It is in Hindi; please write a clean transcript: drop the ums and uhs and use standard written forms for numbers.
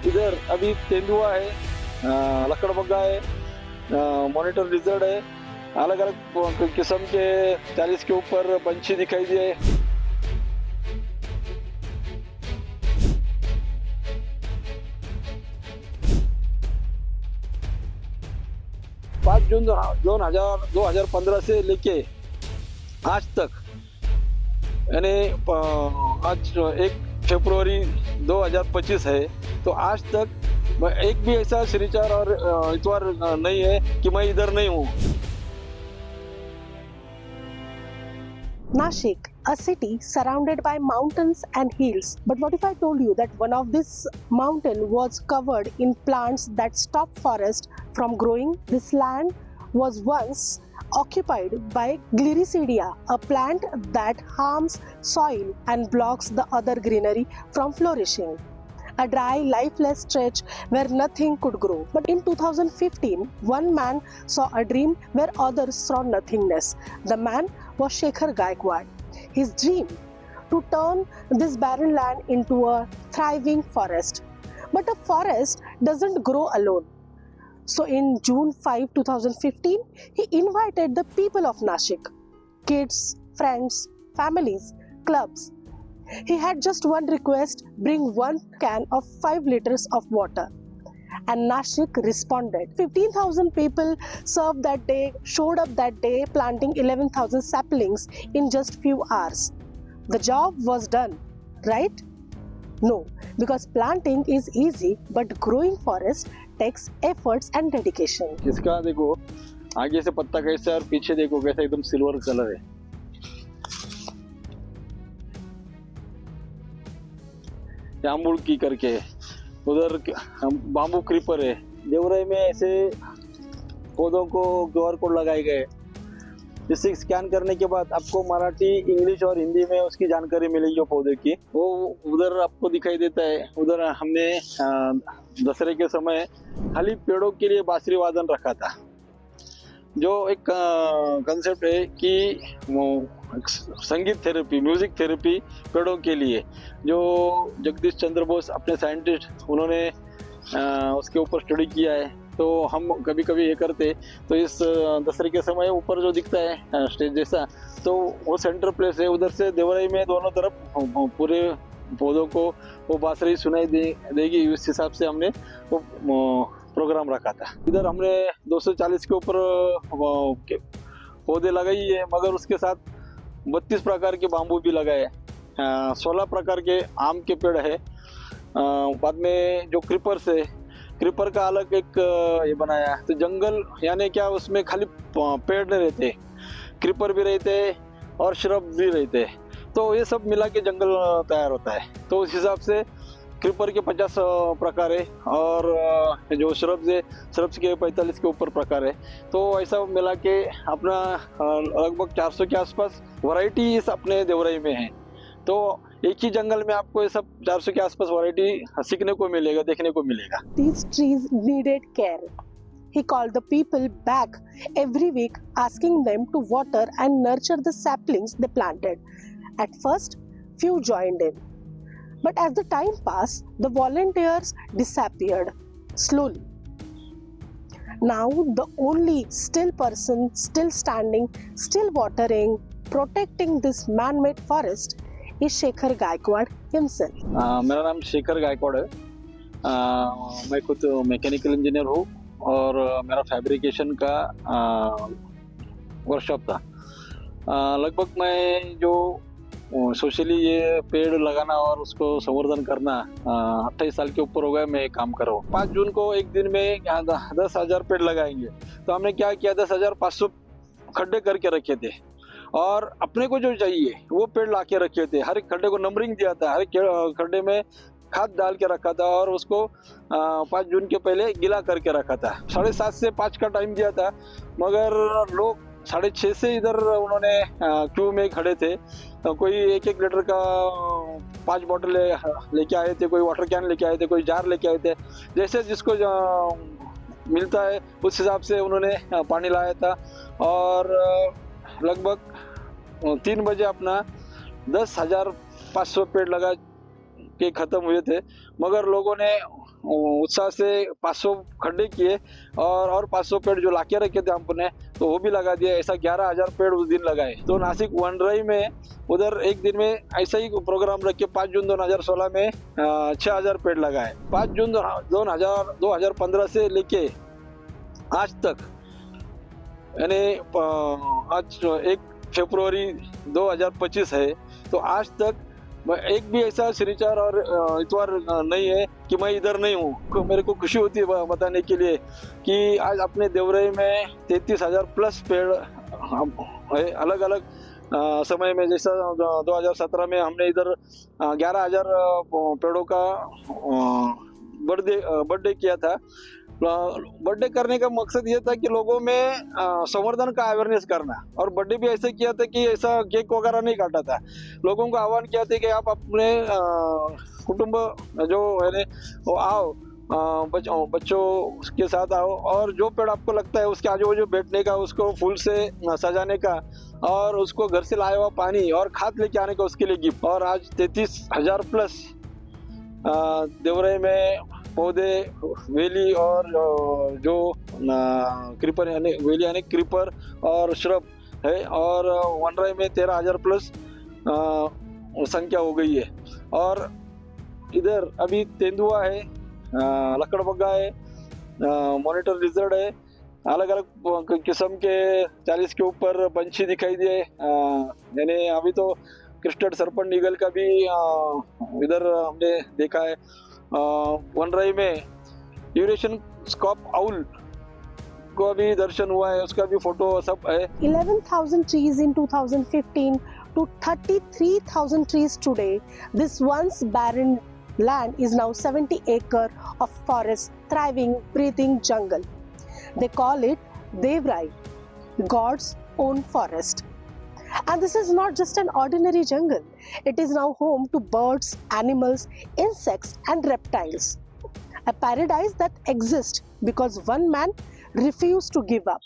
इधर अभी तेंदुआ है, लकड़बग्गा है, मॉनिटर लिजर्ड है, अलग अलग किस्म के 40 के ऊपर पंछी दिखाई दिए। 5 जून 2015 से लेके आज तक, यानी आज 1 फरवरी 2025 है, तो आज तक एक भी ऐसा श्रीचार और इतवार नहीं है कि मैं इधर नहीं हूँ। Nashik, a city surrounded by mountains and hills. But what if I told you that one of this mountain was covered in plants that stop forest from growing? This land was once occupied by Gliricidia, a plant that harms soil and blocks the other greenery from flourishing. A dry, lifeless stretch where nothing could grow. But in 2015, one man saw a dream where others saw nothingness. The man was Shekhar Gaikwad. His dream to turn this barren land into a thriving forest. But a forest doesn't grow alone. So in June 5, 2015, he invited the people of Nashik, kids, friends, families, clubs. He had just one request: bring 1 can of 5 liters of water. And Nashik responded. 15,000 people showed up that day, planting 11,000 saplings in just few hours. The job was done, right? No, because planting is easy, but growing forest takes efforts and dedication. इसका देखो आगे से पत्ता कैसा है और पीछे देखो कैसा एकदम सिल्वर कलर है। जामुन की करके उधर बाम्बू क्रीपर है। देवराई में ऐसे पौधों को QR कोड लगाए गए, जिससे स्कैन करने के बाद आपको मराठी, इंग्लिश और हिंदी में उसकी जानकारी मिलेगी वो पौधे की। वो उधर आपको दिखाई देता है। उधर हमने दशहरे के समय खाली पेड़ों के लिए बांसुरी वादन रखा था, जो एक कंसेप्ट है कि संगीत थेरेपी, म्यूजिक थेरेपी पेड़ों के लिए, जो जगदीश चंद्र बोस अपने साइंटिस्ट उन्होंने उसके ऊपर स्टडी किया है। तो हम कभी कभी ये करते, तो इस दशहरे के समय ऊपर जो दिखता है स्टेज जैसा, तो वो सेंटर प्लेस है। उधर से देवराई में दोनों तरफ पूरे पौधों को वो बांसुरी सुनाई देगी। इस हिसाब से हमने वो प्रोग्राम रखा था। इधर हमने 240 के ऊपर पौधे लगाई है, मगर उसके साथ 32 प्रकार के बाम्बू भी लगाए, 16 प्रकार के आम के पेड़ है। बाद में जो क्रीपर्स है, क्रीपर का अलग एक ये बनाया। तो जंगल यानी क्या, उसमें खाली पेड़ नहीं रहते, क्रीपर भी रहते और श्रब भी रहते, तो ये सब मिला के जंगल तैयार होता है। तो उस हिसाब से क्रीपर के 50 प्रकार है और जो श्रब्स है, श्रब्स के 45 के ऊपर प्रकार है। तो ऐसा मिला के अपना लगभग 400 के आसपास वैरायटी इस अपने देवराई में है। तो एक ही जंगल में आपको ये सब 400 के आसपास वैरायटी सीखने को मिलेगा, देखने को मिलेगा। These trees needed care. He called the people back every week, asking them to water and nurture the saplings they planted. At first, few joined in. But as the time passed, the volunteers disappeared slowly. Now, the only still person, still standing, still watering, protecting this man-made forest is Shekhar Gaikwad himself. मेरा नाम शेखर गायकवाड़ है। मैं खुद मैकेनिकल इंजीनियर हूँ और मेरा फैब्रिकेशन का वर्कशॉप था। लगभग मैं जो सोशली ये पेड़ लगाना और उसको संवर्धन करना 28 साल के ऊपर हो गया मैं काम कर रहा हूँ। 5 जून को एक दिन में 10,000 पेड़ लगाएंगे। तो हमने क्या किया, 10,500 खड्डे करके रखे थे और अपने को जो चाहिए वो पेड़ ला के रखे थे। हर एक खड्डे को नंबरिंग दिया था, हर एक खड्डे में खाद डाल के रखा था और उसको 5 जून के पहले गीला करके रखा था। 7:30 से 5 का टाइम दिया था, मगर लोग 6:30 से इधर उन्होंने क्यू में खड़े थे। कोई 1-1 लीटर का 5 बॉटल लेके आए थे, कोई वाटर कैन लेके आए थे, कोई जार लेके आए थे। जैसे जिसको मिलता है उस हिसाब से उन्होंने पानी लाया था और लगभग 3 बजे अपना 10,500 पेड़ लगा के ख़त्म हुए थे। मगर लोगों ने उत्साह से 500 खड्डे किए और 500 पेड़ जो लाके रखे थे हमने तो वो भी लगा दिए। ऐसा 11,000 पेड़ उस दिन लगाए। तो नासिक वनराई में उधर एक दिन में ऐसा ही प्रोग्राम रख के 5 जून 2016 में 6,000 पेड़ लगाए। 5 जून 2015 से लेके आज तक यानी आज 1 फरवरी 2025 है तो आज तक एक भी ऐसा श्रीचार और इतवार नहीं है कि मैं इधर नहीं हूँ। मेरे को खुशी होती है बताने के लिए कि आज अपने देवराई में 33,000 प्लस पेड़ है। अलग अलग समय में जैसा 2017 में हमने इधर 11,000 पेड़ों का बर्थडे किया था। बर्थडे करने का मकसद ये था कि लोगों में संवर्धन का अवेयरनेस करना। और बर्थडे भी ऐसे किया था कि ऐसा केक वगैरह नहीं काटा था। लोगों को आह्वान किया था कि आप अपने कुटुंब जो है वो आओ, बच्चों के साथ आओ और जो पेड़ आपको लगता है उसके आजू बाजू बैठने का, उसको फूल से सजाने का और उसको घर से लाया हुआ पानी और खाद लेके आने का उसके लिए गिफ्ट। और आज 33,000 प्लस देवराई में पौधे वेली और जो क्रीपर यानी वेली यानी क्रीपर और श्रब है। और वनराई में 13,000 प्लस संख्या हो गई है। और इधर अभी तेंदुआ है, लकड़बग्गा है, मॉनिटर लिजर्ड है, अलग अलग किस्म के 40 के ऊपर पंछी दिखाई दिए। यानी अभी तो क्रिस्टेड सर्पेंट ईगल का भी इधर हमने देखा है। वनराई में यूरेशियन स्कॉप आउल को भी दर्शन हुआ है, उसका भी फोटो सब है। 11,000 trees in 2015 to 33,000 trees today. This once barren land is now 70 acre of forest, thriving, breathing jungle. They call it Devrai, God's own forest. And this is not just an ordinary jungle. It is now home to birds, animals, insects, and reptiles. A paradise that exists because one man refused to give up.